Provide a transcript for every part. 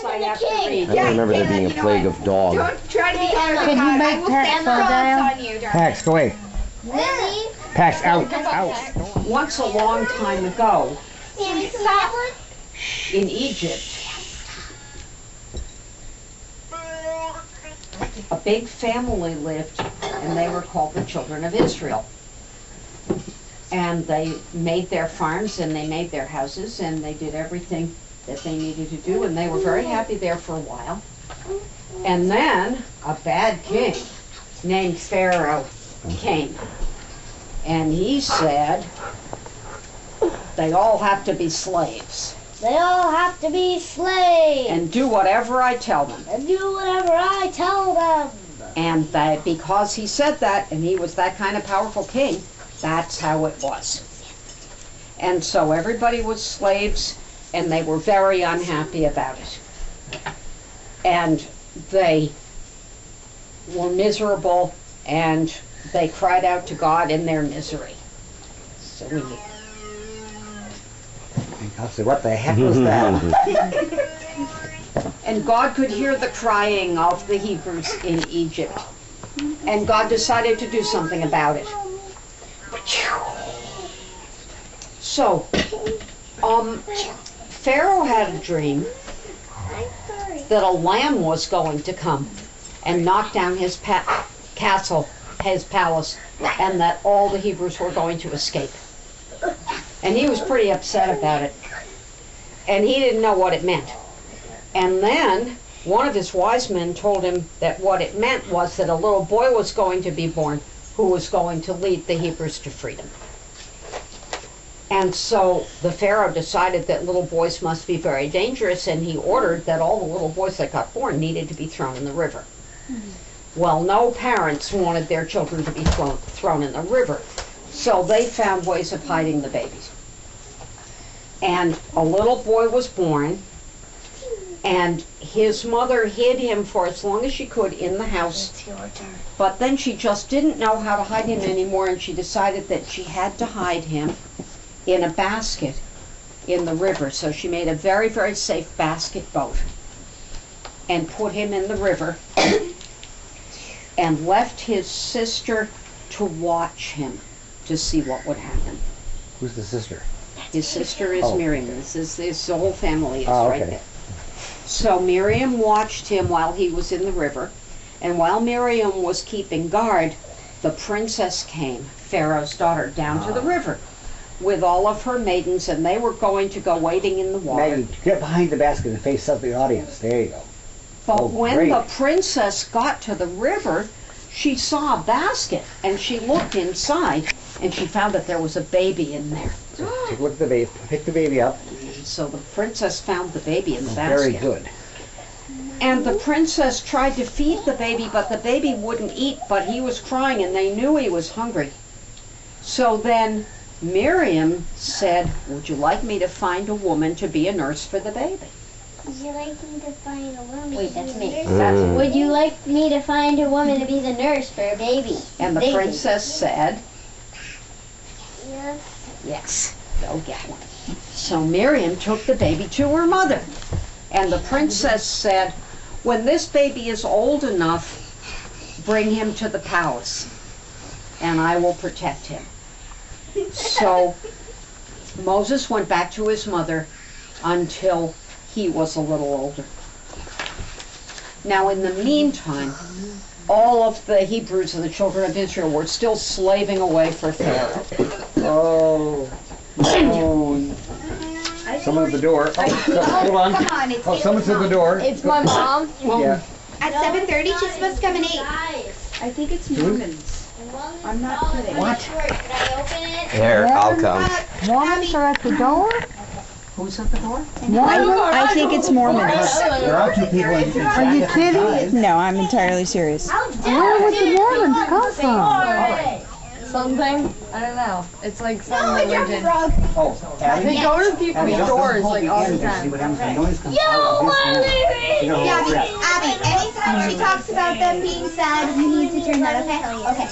else I have to read. I don't remember there being a plague of dogs. Don't try to be arrogant. Can you make I will Pax send fall frogs down? on you, darling. Pax, go away. Lily? Pax, out. Once a long time ago, in Egypt, a big family lived, and they were called the children of Israel. And they made their farms, and they made their houses, and they did everything that they needed to do, and they were very happy there for a while. And then a bad king named Pharaoh came, and he said, they all have to be slaves. They all have to be slaves. And do whatever I tell them. And do whatever I tell them. And because he said that, and he was that kind of powerful king, that's how it was. And so everybody was slaves, and they were very unhappy about it. And they were miserable, and they cried out to God in their misery. So I said, what the heck was that? And God could hear the crying of the Hebrews in Egypt. And God decided to do something about it. So, Pharaoh had a dream that a lamb was going to come and knock down his castle, his palace, and that all the Hebrews were going to escape. And he was pretty upset about it. And he didn't know what it meant. And then one of his wise men told him that what it meant was that a little boy was going to be born who was going to lead the Hebrews to freedom. And so the Pharaoh decided that little boys must be very dangerous, and he ordered that all the little boys that got born needed to be thrown in the river. Well, no parents wanted their children to be thrown in the river, so they found ways of hiding the babies. And a little boy was born, and his mother hid him for as long as she could in the house. But then she just didn't know how to hide him anymore, and she decided that she had to hide him in a basket in the river. So she made a very, very safe basket boat and put him in the river and left his sister to watch him to see what would happen. Who's the sister? His sister is Miriam. This whole family is okay. right there. So Miriam watched him while he was in the river, and while Miriam was keeping guard, the princess came, Pharaoh's daughter, down to the river with all of her maidens, and they were going to go wading in the water. Maggie, get behind the basket and face up the audience. There you go. But when the princess got to the river, she saw a basket, and she looked inside, and she found that there was a baby in there. So take a look at the baby. Pick the baby up. So the princess found the baby in the basket. Very good. And the princess tried to feed the baby, but the baby wouldn't eat, but he was crying, and they knew he was hungry. So then Miriam said, would you like me to find a woman to be a nurse for the baby? Would you like me to find a woman? Wait, that's me. Would you like me to find a woman to be the nurse for a baby? And the princess said, Yes. yes, go get one. So Miriam took the baby to her mother. And the princess said, when this baby is old enough, bring him to the palace, and I will protect him. So Moses went back to his mother until he was a little older. Now in the meantime, all of the Hebrews and the children of Israel were still slaving away for Pharaoh. Oh. Someone at the door. Oh, hold on. Come on, it's Someone's at the door. It's my mom. Yeah. at 7:30. She's supposed to come at 8. I think it's Mormons. I'm not kidding. What? Here, I'll come. Mormons are at the door? Who's at the door? I think it's Mormons. There are 2 people in Are you kidding? No, I'm entirely serious. Where would the Mormons come from? Something, I don't know. It's like some religion. Oh, Abby? They go to people's doors like all the See time. what happens when noise comes out of this hand. You know, Abby, anytime she talks about them being sad, you need to turn that, okay? Okay.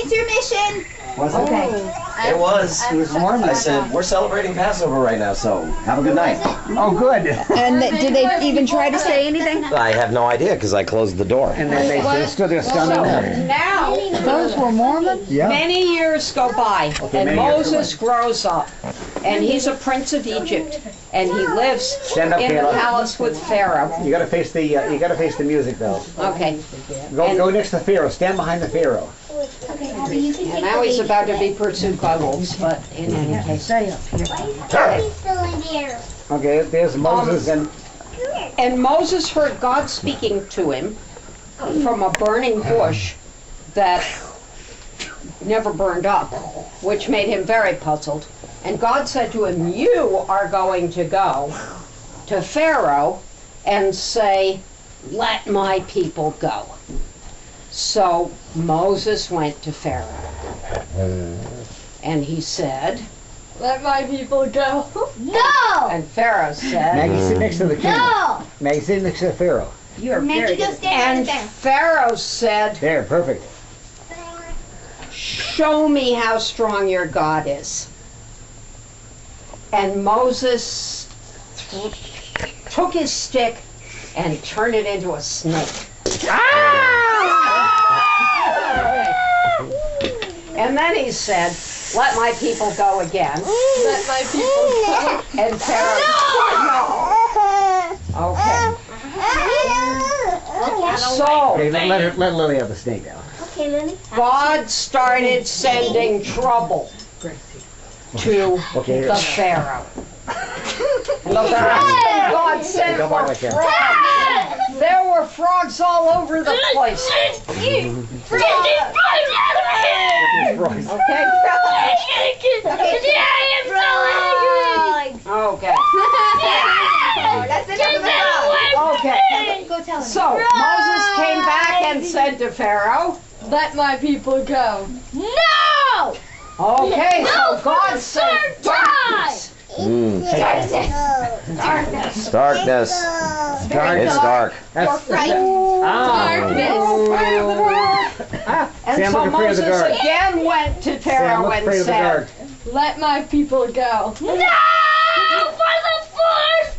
Intermission! Was it? It was. It was warm. I said, we're celebrating Passover right now, so have a good night. Oh, good. And did they even try to say anything? I have no idea because I closed the door. And then they stood there stunned there. Now, Those were Mormons? Yeah. many years go by, and many years go Moses grows up, and he's a prince of Egypt, and he lives Stand up, in the Caleb. palace with Pharaoh. You gotta face the music though. Okay, Go next to Pharaoh. Stand behind the Pharaoh. and now he's about to be pursued by wolves, but in any case. Okay, there's Moses And Moses heard God speaking to him from a burning bush that never burned up, which made him very puzzled. And God said to him, you are going to go to Pharaoh and say, let my people go. So Moses went to Pharaoh. And he said, Let my people go. No! and Pharaoh said, Maggie, sit next to the king. No! Maggie, sit next to the Pharaoh. Maggie, go stand and right there. Pharaoh said, There, perfect. show me how strong your God is. And Moses took his stick and turned it into a snake. And then he said, let my people go again. Let my people go. And Pharaoh said, no. Okay. So Okay, let Lily have the snake now. Okay, Lily. God started sending trouble to Okay, the here. Pharaoh. God sent Go back for like that. frogs. There were frogs all over the place. Okay. Okay. That's enough of the frog. Okay. Go tell him. So Moses came back and said to Pharaoh, Let my people go. No! okay, so God sent darkness. Darkness. It's dark. That's And Sam, so look afraid of the Moses dark. again went to Sam, Pharaoh look and afraid of the said, dark. Let my people go. No! For the fourth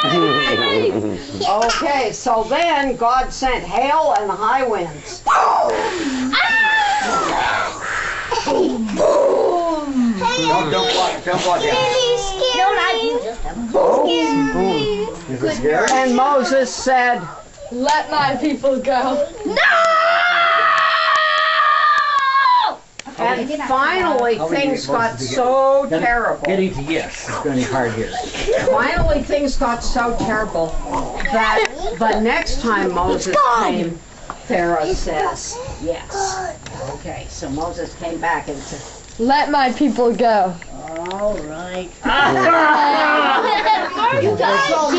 time! okay, so then God sent hail and high winds. Don't block down. No, not you, just him. Is it scary? And Moses said, Let my people go. and finally things got so terrible. Getting to yes. It's going to be hard here. Finally things got so terrible that the next time Moses came, Pharaoh says, yes. Okay, so Moses came back and said, Let my people go. all right. You So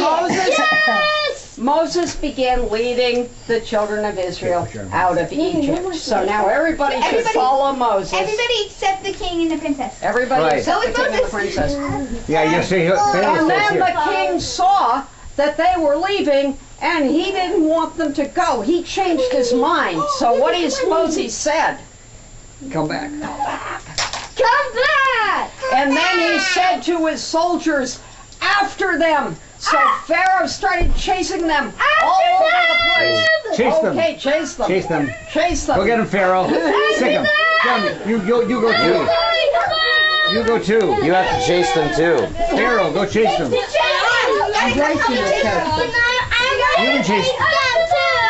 Moses began leading the children of Israel out of Egypt. So now everybody should Everybody- follow Moses. Everybody except the king and the princess. Everybody Right. except the Go king with and the princess. Yeah, you see, Pharaoh And says then here. the king saw that they were leaving and he didn't want them to go. He changed his mind. So what do you suppose he said? Come back. Come back! And then he said to his soldiers, after them. So Pharaoh started chasing them all over the place. Chase them. Okay, chase them. Chase them. Chase them. Go get him, Pharaoh. Sick him. Get him. You go too. You go too. You have to chase them too. Pharaoh, go chase them. I'm racing with You can chase. You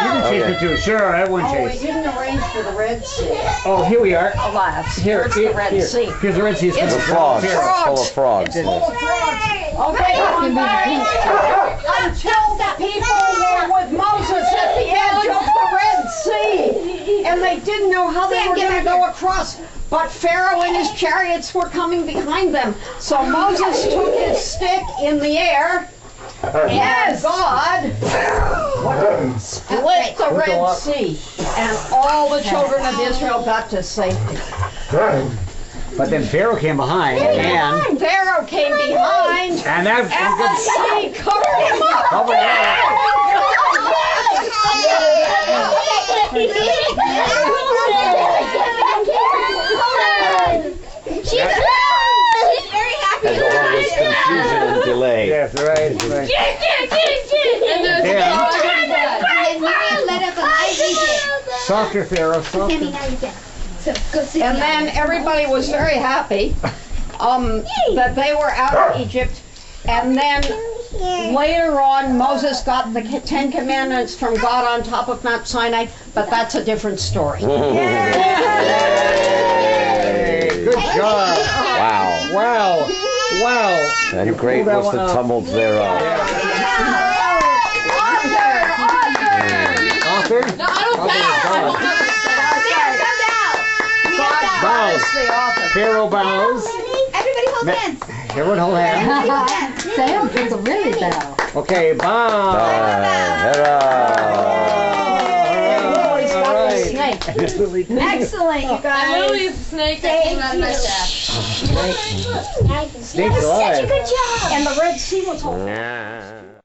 can chase Okay. them too. Sure, I won't Oh, we chase. didn't arrange for the Red Sea. Oh, here we are. Alas, Here, here's here, the Red here. Sea. Here's the Red Sea. It's The frogs. Pharaoh. Full of frogs. Full of frogs. Okay, come back. Until the people were with Moses at the edge of the Red Sea. And they didn't know how they were going to go across. But Pharaoh and his chariots were coming behind them. So Moses took his stick in the air. And God split the Red Sea. And all the children of Israel got to safety. But then Pharaoh came behind, and Pharaoh came behind. and that And the sea covered him up. covered it up. Okay. And there's Yeah. And Miriam let up a light Egypt. Softer, Pharaoh, Sammy, softer. now you can. So go sit And down. then everybody was very happy that they were out of Egypt. And then later on, Moses got the Ten Commandments from God on top of Mount Sinai, but that's a different story. Hey, good job. Wow. Wow. Wow. And great Pull that was the one out. tumult thereof. Author? No, I don't Author is God. Bows. Pharaoh bows. Everybody hold hands. Everyone hold hands. Sam gets a really bow. Okay, bow. Lily's got the All snake. right. Excellent, you I guys. literally have a snake that came out of my stash. Snake's alive. Good job. And the Red Sea was all Hurrah.